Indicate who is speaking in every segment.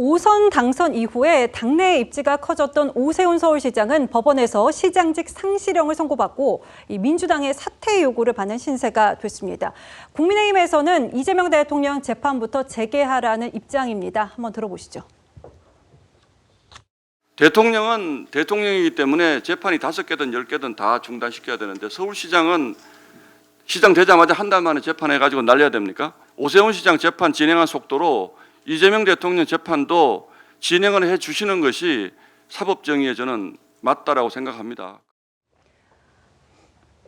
Speaker 1: 5선 당선 이후에 당내 입지가 커졌던 오세훈 서울시장은 법원에서 시장직 상실형을 선고받고 민주당의 사퇴 요구를 받는 신세가 됐습니다. 국민의힘에서는 이재명 대통령 재판부터 재개하라는 입장입니다. 한번 들어보시죠.
Speaker 2: 대통령은 대통령이기 때문에 재판이 5개든 10개든 다 중단시켜야 되는데 서울시장은 시장 되자마자 한 달 만에 재판해가지고 날려야 됩니까? 오세훈 시장 재판 진행한 속도로 이재명 대통령 재판도 진행을 해 주시는 것이 사법정의에 저는 맞다라고 생각합니다.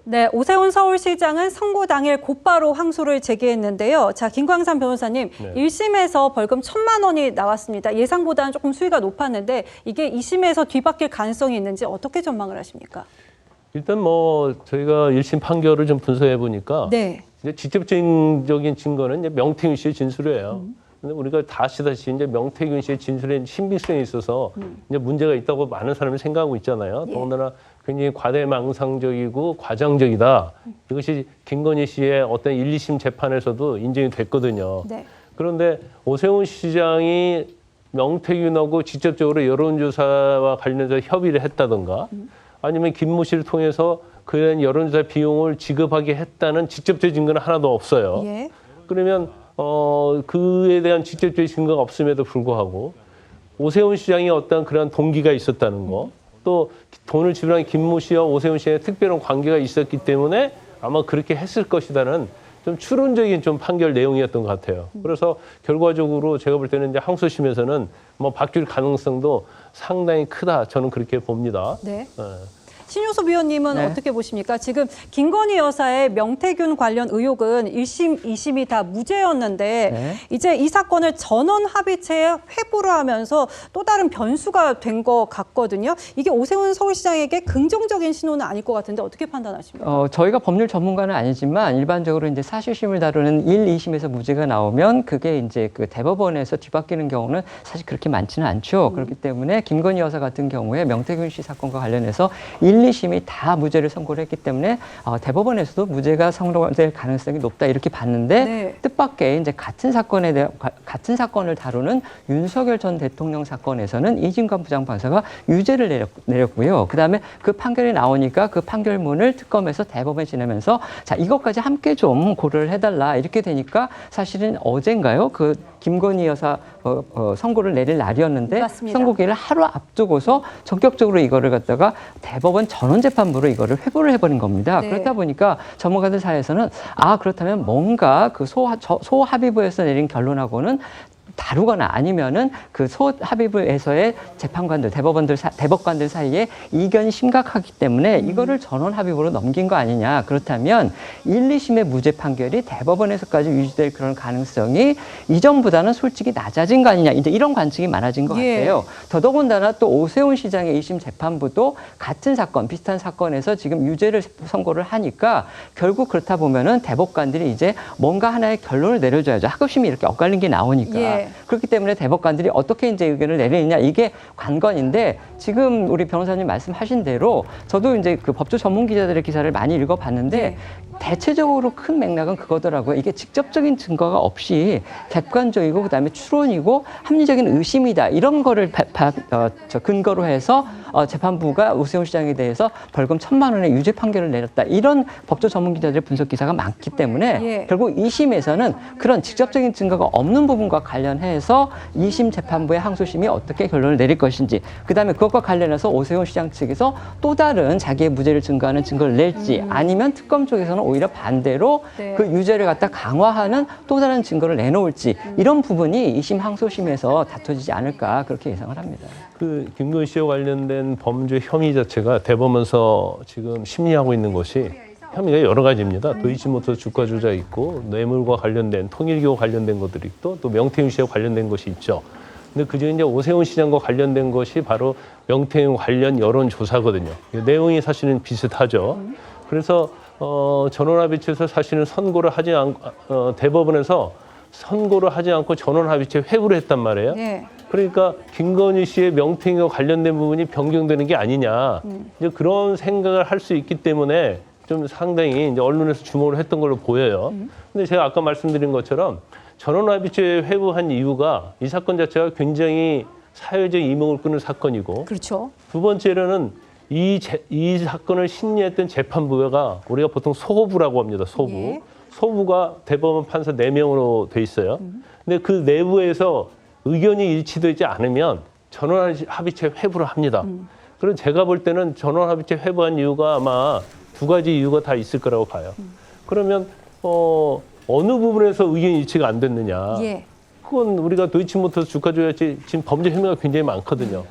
Speaker 1: 네, 오세훈 서울시장은 선고 당일 곧바로 항소를 제기했는데요. 자, 김광삼 변호사님, 네. 1심에서 벌금 1,000만 원이 나왔습니다. 예상보다는 조금 수위가 높았는데 이게 2심에서 뒤바뀔 가능성이 있는지 어떻게 전망을 하십니까?
Speaker 3: 일단 저희가 1심 판결을 좀 분석해 보니까
Speaker 1: 네.
Speaker 3: 이제 직접적인 증거는 이제 명태균 씨의 진술이에요. 근데 우리가 다 아시다시피 이제 명태균 씨의 진술에 신빙성이 있어서 이제 문제가 있다고 많은 사람이 생각하고 있잖아요.
Speaker 1: 예.
Speaker 3: 더군다나 굉장히 과대망상적이고 과장적이다. 이것이 김건희 씨의 어떤 1, 2심 재판에서도 인정이 됐거든요.
Speaker 1: 네.
Speaker 3: 그런데 오세훈 시장이 명태균하고 직접적으로 여론조사와 관련해서 협의를 했다던가 아니면 김모 씨를 통해서 그런 여론조사 비용을 지급하게 했다는 직접적인 증거는 하나도 없어요.
Speaker 1: 예.
Speaker 3: 그러면 그에 대한 직접적인 증거가 없음에도 불구하고 오세훈 시장이 어떤 그런 동기가 있었다는 거, 또 돈을 지불한 김모 씨와 오세훈 씨의 특별한 관계가 있었기 때문에 아마 그렇게 했을 것이다는 좀 추론적인 좀 판결 내용이었던 것 같아요. 그래서 결과적으로 제가 볼 때는 이제 항소심에서는 바뀔 가능성도 상당히 크다. 저는 그렇게 봅니다.
Speaker 1: 네. 신효섭 위원님은
Speaker 4: 네.
Speaker 1: 어떻게 보십니까? 지금 김건희 여사의 명태균 관련 의혹은 1심, 2심이 다 무죄였는데
Speaker 4: 네.
Speaker 1: 이제 이 사건을 전원 합의체에 회부를 하면서 또 다른 변수가 된 것 같거든요. 이게 오세훈 서울시장에게 긍정적인 신호는 아닐 것 같은데 어떻게 판단하십니까?
Speaker 4: 저희가 법률 전문가는 아니지만 일반적으로 이제 사실심을 다루는 1, 2심에서 무죄가 나오면 그게 이제 그 대법원에서 뒤바뀌는 경우는 사실 그렇게 많지는 않죠. 그렇기 때문에 김건희 여사 같은 경우에 명태균 씨 사건과 관련해서 1, 2심이 다 무죄를 선고를 했기 때문에 대법원에서도 무죄가 선고될 가능성이 높다 이렇게 봤는데
Speaker 1: 네.
Speaker 4: 뜻밖의 이제 같은 사건을 다루는 윤석열 전 대통령 사건에서는 이진관 부장판사가 유죄를 내렸고요. 그다음에 그 판결이 나오니까 그 판결문을 특검에서 대법원에 지내면서 자 이것까지 함께 좀 고려를 해달라 이렇게 되니까 사실은 어젠가요? 그 김건희 여사 선고를 내릴 날이었는데
Speaker 1: 맞습니다.
Speaker 4: 선고기를 하루 앞두고서 전격적으로 이거를 갖다가 대법원 전원재판부로 이거를 회부를 해버린 겁니다.
Speaker 1: 네.
Speaker 4: 그렇다 보니까 전문가들 사이에서는 그렇다면 뭔가 그 소합의부에서 내린 결론하고는 다루거나 아니면은 그 소합의부에서의 재판관들, 대법관들 사이에 이견이 심각하기 때문에 이거를 전원 합의부로 넘긴 거 아니냐. 그렇다면 1, 2심의 무죄 판결이 대법원에서까지 유지될 그런 가능성이 이전보다는 솔직히 낮아진 거 아니냐. 이제 이런 관측이 많아진 것
Speaker 1: 예.
Speaker 4: 같아요. 더더군다나 또 오세훈 시장의 2심 재판부도 같은 사건, 비슷한 사건에서 지금 유죄를 선고를 하니까 결국 그렇다 보면은 대법관들이 이제 뭔가 하나의 결론을 내려줘야죠. 학급심이 이렇게 엇갈린 게 나오니까.
Speaker 1: 예.
Speaker 4: 그렇기 때문에 대법관들이 어떻게 이제 의견을 내리느냐 이게 관건인데 지금 우리 변호사님 말씀하신 대로 저도 이제 그 법조 전문 기자들의 기사를 많이 읽어봤는데
Speaker 1: 네.
Speaker 4: 대체적으로 큰 맥락은 그거더라고요. 이게 직접적인 증거가 없이 객관적이고 그다음에 추론이고 합리적인 의심이다 이런 거를 근거로 해서 재판부가 오세훈 시장에 대해서 벌금 1,000만 원의 유죄 판결을 내렸다 이런 법조 전문 기자들의 분석 기사가 많기 때문에
Speaker 1: 예.
Speaker 4: 결국 2심에서는 그런 직접적인 증거가 없는 부분과 관련해서 2심 재판부의 항소심이 어떻게 결론을 내릴 것인지 그다음에 그것과 관련해서 오세훈 시장 측에서 또 다른 자기의 무죄를 증거하는 증거를 낼지 아니면 특검 쪽에서는 오히려 반대로
Speaker 1: 네.
Speaker 4: 그 유죄를 갖다 강화하는 또 다른 증거를 내놓을지 이런 부분이 2심 항소심에서 다퉈지지 않을까 그렇게 예상을 합니다.
Speaker 3: 그 김건희 씨와 관련된 범죄 혐의 자체가 대법원에서 지금 심리하고 있는 것이 혐의가 여러 가지입니다. 도이치모터스 주가 조작 있고 뇌물과 관련된 통일교와 관련된 것들이 있고 또 명태균 씨와 관련된 것이 있죠. 근데 그중에 이제 오세훈 시장과 관련된 것이 바로 명태균 관련 여론조사거든요. 내용이 사실은 비슷하죠. 그래서 전원합의체에서 사실은 선고를 하지 않고 대법원에서 선고를 하지 않고 전원합의체 회부를 했단 말이에요.
Speaker 1: 네.
Speaker 3: 그러니까 김건희 씨의 명태균과 관련된 부분이 변경되는 게 아니냐. 이제 그런 생각을 할 수 있기 때문에 좀 상당히 이제 언론에서 주목을 했던 걸로 보여요. 근데 제가 아까 말씀드린 것처럼 전원합의체 회부한 이유가 이 사건 자체가 굉장히 사회적 이목을 끄는 사건이고
Speaker 1: 그렇죠.
Speaker 3: 두 번째로는 이 사건을 심리했던 재판부가 우리가 보통 소부라고 합니다. 소부.
Speaker 1: 예.
Speaker 3: 소부가 대법원 판사 4명으로 돼 있어요. 근데 그 내부에서 의견이 일치되지 않으면 전원합의체 회부를 합니다. 그럼 제가 볼 때는 전원합의체 회부한 이유가 아마 두 가지 이유가 다 있을 거라고 봐요. 그러면 어느 부분에서 의견 일치가 안 됐느냐.
Speaker 1: 예.
Speaker 3: 그건 우리가 도이치모터스 주가 조작지 지금 범죄 혐의가 굉장히 많거든요.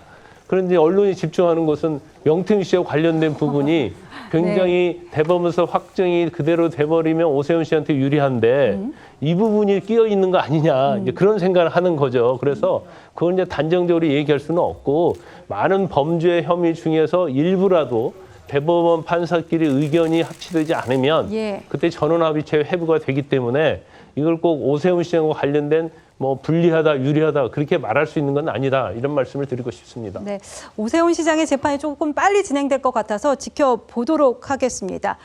Speaker 3: 그런데 언론이 집중하는 것은 명태균 씨와 관련된 부분이 굉장히 대법원에서 확정이 그대로 돼버리면 오세훈 씨한테 유리한데 이 부분이 끼어 있는 거 아니냐 이제 그런 생각을 하는 거죠. 그래서 그걸 이제 단정적으로 얘기할 수는 없고 많은 범죄 혐의 중에서 일부라도 대법원 판사끼리 의견이 합치되지 않으면
Speaker 1: 예.
Speaker 3: 그때 전원합의체 회부가 되기 때문에 이걸 꼭 오세훈 씨하고 관련된 뭐 불리하다, 유리하다 그렇게 말할 수 있는 건 아니다 이런 말씀을 드리고 싶습니다.
Speaker 1: 네, 오세훈 시장의 재판이 조금 빨리 진행될 것 같아서 지켜보도록 하겠습니다.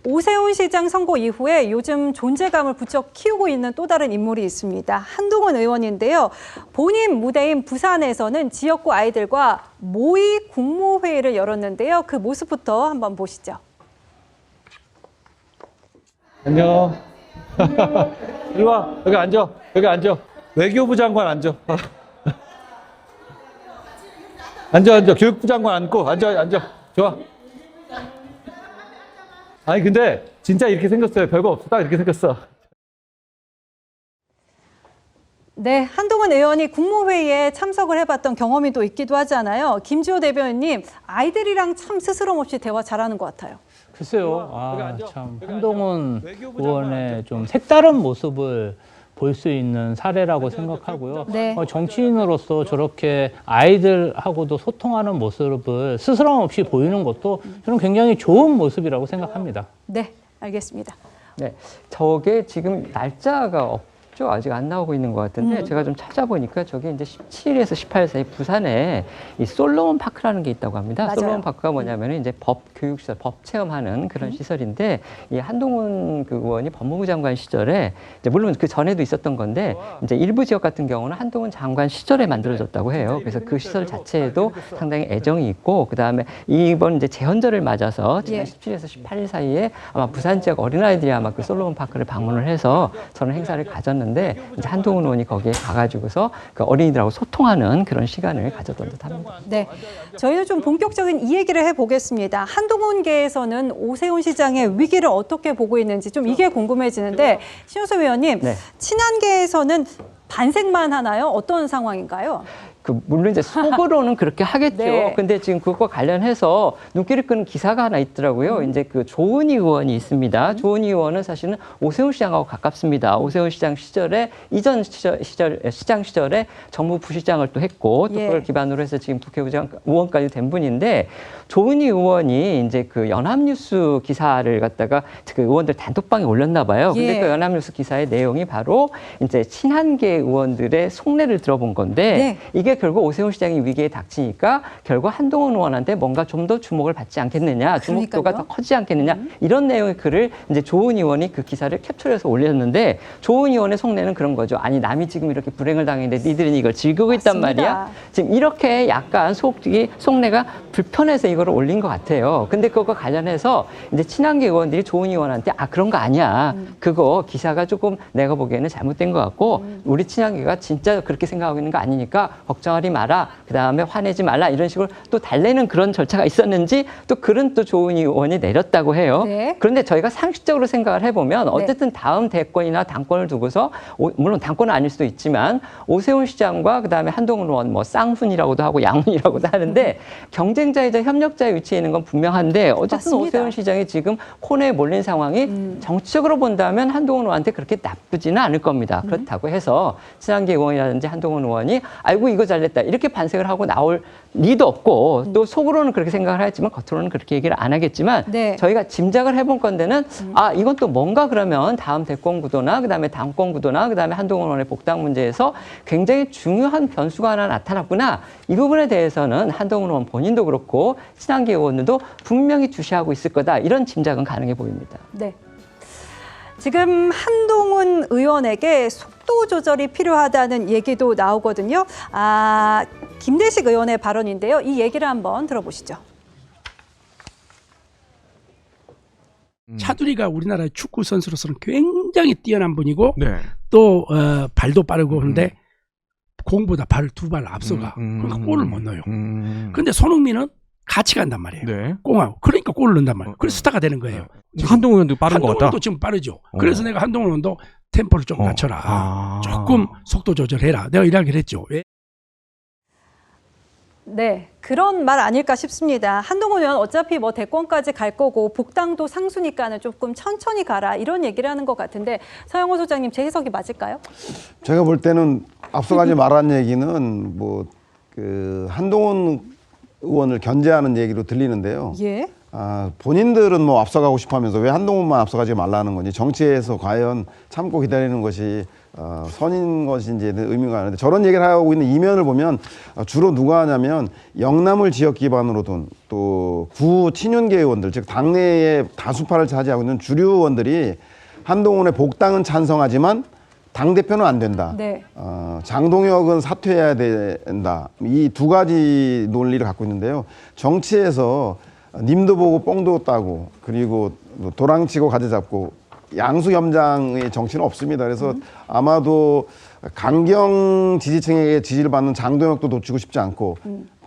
Speaker 1: 오세훈 시장 선고 이후에 요즘 존재감을 부쩍 키우고 있는 또 다른 인물이 있습니다. 한동훈 의원인데요. 본인 무대인 부산에서는 지역구 아이들과 모의 국무회의를 열었는데요. 그 모습부터 한번 보시죠.
Speaker 5: 안녕. 이리 와. 여기 앉아. 여기 앉아. 외교부 장관 앉아. 앉아. 교육부 장관 앉고. 앉아. 좋아. 아니, 근데 진짜 이렇게 생겼어요. 별거 없어. 딱 이렇게 생겼어.
Speaker 1: 네, 한동훈 의원이 국무회의에 참석을 해봤던 경험이 또 있기도 하잖아요. 김주호 대변인님, 아이들이랑 참 스스럼 없이 대화 잘하는 것 같아요.
Speaker 6: 글쎄요.
Speaker 5: 여기 앉아.
Speaker 6: 참
Speaker 5: 여기
Speaker 6: 한동훈
Speaker 5: 앉아. 외교부
Speaker 6: 의원의
Speaker 5: 장관
Speaker 6: 좀 색다른 모습을 볼 수 있는 사례라고 생각하고요.
Speaker 1: 네.
Speaker 6: 정치인으로서 저렇게 아이들하고도 소통하는 모습을 스스럼 없이 보이는 것도 저는 굉장히 좋은 모습이라고 생각합니다.
Speaker 1: 네, 알겠습니다.
Speaker 4: 네, 저게 지금 날짜가 없죠. 아직 안 나오고 있는 것 같은데 제가 좀 찾아보니까 저게 이제 17일에서 18일 사이 부산에 이 솔로몬 파크라는 게 있다고 합니다.
Speaker 1: 맞아요.
Speaker 4: 솔로몬 파크가 뭐냐면 이제 법 교육시설, 법 체험하는 그런 시설인데 이 한동훈 그 의원이 법무부 장관 시절에 이제 물론 그 전에도 있었던 건데 이제 일부 지역 같은 경우는 한동훈 장관 시절에 만들어졌다고 해요. 그래서 그 시설 자체에도 상당히 애정이 있고 그 다음에 이번 이제 재헌절을 맞아서 지난
Speaker 1: 예.
Speaker 4: 17일에서 18일 사이에 아마 부산 지역 어린아이들이 아마 그 솔로몬 파크를 방문을 해서 저는 행사를 가졌는데 이제 한동훈 의원이 거기에 가가지고서 그 어린이들하고 소통하는 그런 시간을 가졌던 듯합니다.
Speaker 1: 네, 저희는 좀 본격적인 이 얘기를 해보겠습니다. 한동훈계에서는 오세훈 시장의 위기를 어떻게 보고 있는지 좀 이게 궁금해지는데 신효섭 의원님,
Speaker 4: 네.
Speaker 1: 친한계에서는 반색만 하나요? 어떤 상황인가요?
Speaker 4: 물론 이제 속으로는 그렇게 하겠죠.
Speaker 1: 네.
Speaker 4: 근데 지금 그것과 관련해서 눈길을 끄는 기사가 하나 있더라고요. 이제 그 조은희 의원이 있습니다. 조은희 의원은 사실은 오세훈 시장하고 가깝습니다. 오세훈 시장 시절에 이전 시장 시절에 정무 부시장을 또 했고 또
Speaker 1: 예.
Speaker 4: 그걸 기반으로 해서 지금 국회의장 의원까지 된 분인데 조은희 의원이 이제 그 연합뉴스 기사를 갖다가 그 의원들 단톡방에 올렸나 봐요. 근데
Speaker 1: 예.
Speaker 4: 그 연합뉴스 기사의 내용이 바로 이제 친한계 의원들의 속내를 들어본 건데
Speaker 1: 네.
Speaker 4: 이게 결국 오세훈 시장이 위기에 닥치니까 결국 한동훈 의원한테 뭔가 좀 더 주목을 받지 않겠느냐, 주목도가
Speaker 1: 그러니까요.
Speaker 4: 더 커지지 않겠느냐 이런 내용의 글을 이제 조은 의원이 그 기사를 캡처해서 올렸는데 조은 의원의 속내는 그런 거죠. 아니 남이 지금 이렇게 불행을 당했는데 니들은 이걸 즐기고 있단
Speaker 1: 맞습니다.
Speaker 4: 말이야. 지금 이렇게 약간 속내가 불편해서 이거를 올린 것 같아요. 근데 그것과 관련해서 이제 친한계 의원들이 조은 의원한테 그런 거 아니야. 그거 기사가 조금 내가 보기에는 잘못된 것 같고 우리 친한계가 진짜 그렇게 생각하고 있는 거 아니니까 걱정하지 마라. 그다음에 화내지 말라. 이런 식으로 또 달래는 그런 절차가 있었는지 또 글은 또 조은희 의원이 내렸다고 해요.
Speaker 1: 네.
Speaker 4: 그런데 저희가 상식적으로 생각을 해보면 어쨌든 다음 대권이나 당권을 두고서 물론 당권은 아닐 수도 있지만 오세훈 시장과 그다음에 한동훈 의원 뭐 쌍훈이라고도 하고 양훈이라고도 하는데 경쟁자이자 협력자의 위치에 있는 건 분명한데 어쨌든
Speaker 1: 맞습니다.
Speaker 4: 오세훈 시장이 지금 코너에 몰린 상황이 정치적으로 본다면 한동훈 의원한테 그렇게 나쁘지는 않을 겁니다. 그렇다고 해서 친한계 의원이라든지 한동훈 의원이 아이고 이거 잘됐다 이렇게 반색을 하고 나올 리도 없고 또 속으로는 그렇게 생각을 하지만 겉으로는 그렇게 얘기를 안 하겠지만
Speaker 1: 네.
Speaker 4: 저희가 짐작을 해본 건데는 이건 또 뭔가 그러면 다음 대권 구도나 그다음에 당권 구도나 그다음에 한동훈 의원의 복당 문제에서 굉장히 중요한 변수가 하나 나타났구나. 이 부분에 대해서는 한동훈 의원 본인도 그렇고 친한계 의원들도 분명히 주시하고 있을 거다. 이런 짐작은 가능해 보입니다.
Speaker 1: 네. 지금 한동훈 의원에게 속도 조절이 필요하다는 얘기도 나오거든요. 김대식 의원의 발언인데요. 이 얘기를 한번 들어보시죠.
Speaker 7: 차두리가 우리나라의 축구 선수로서는 굉장히 뛰어난 분이고
Speaker 8: 네.
Speaker 7: 또 발도 빠르고 그런데 공보다 발을 2발 앞서가. 그러니까 골을 못 넣어요. 그런데 손흥민은 같이 간단 말이에요.
Speaker 8: 네.
Speaker 7: 공하고. 그러니까 골을 넣는단 말이에요. 그래서 스타가 되는 거예요.
Speaker 8: 지금 한동훈 의원도 빠른 것 같다.
Speaker 7: 한동훈도 지금 빠르죠. 그래서 내가 한동훈 의원도 템포를 좀 낮춰라. 조금 속도 조절해라. 내가 이야기를 했죠. 왜?
Speaker 1: 네, 그런 말 아닐까 싶습니다. 한동훈 의원 어차피 뭐 대권까지 갈 거고 복당도 상수니까는 조금 천천히 가라 이런 얘기를 하는 것 같은데 서영호 소장님 제 해석이 맞을까요?
Speaker 9: 제가 볼 때는 앞서가지 말한 얘기는 뭐 그 한동훈 의원을 견제하는 얘기로 들리는데요.
Speaker 1: 예.
Speaker 9: 본인들은 뭐 앞서가고 싶어하면서 왜 한동훈만 앞서가지 말라는 건지 정치에서 과연 참고 기다리는 것이 선인 것인지는 의미가 가는데 저런 얘기를 하고 있는 이면을 보면 주로 누가 하냐면 영남을 지역 기반으로 둔 또 구 친윤계 의원들 즉 당내의 다수파를 차지하고 있는 주류 의원들이 한동훈의 복당은 찬성하지만 당대표는 안 된다.
Speaker 1: 네.
Speaker 9: 장동혁은 사퇴해야 된다. 이 2가지 논리를 갖고 있는데요. 정치에서 님도 보고 뽕도 따고 그리고 도랑치고 가지 잡고 양수겸장의 정치는 없습니다. 그래서 아마도 강경 지지층에게 지지를 받는 장동혁도 놓치고 싶지 않고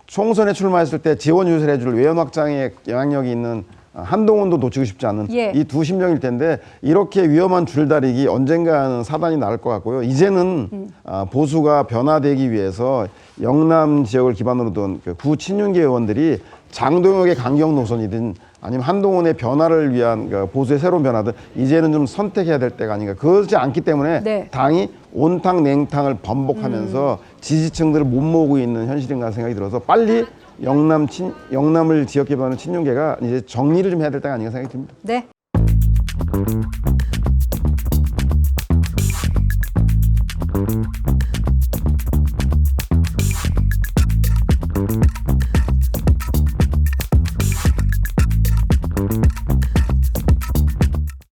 Speaker 9: 총선에 출마했을 때 지원 유세를 해줄 외연 확장에 영향력이 있는 한동훈도 놓치고 싶지 않은
Speaker 1: 예.
Speaker 9: 이 두 심정일 텐데 이렇게 위험한 줄다리기 언젠가는 사단이 나올 것 같고요. 이제는 보수가 변화되기 위해서 영남 지역을 기반으로 둔 구 친윤계 의원들이 장동혁의 강경 노선이든 아니면 한동훈의 변화를 위한 보수의 새로운 변화든 이제는 좀 선택해야 될 때가 아닌가. 그렇지 않기 때문에
Speaker 1: 네.
Speaker 9: 당이 온탕 냉탕을 번복하면서 지지층들을 못 모으고 있는 현실인가 생각이 들어서 빨리 영남을 지역 기반으로 친윤계가 이제 정리를 좀 해야 될 때가 아닌가 생각이 듭니다.
Speaker 1: 네.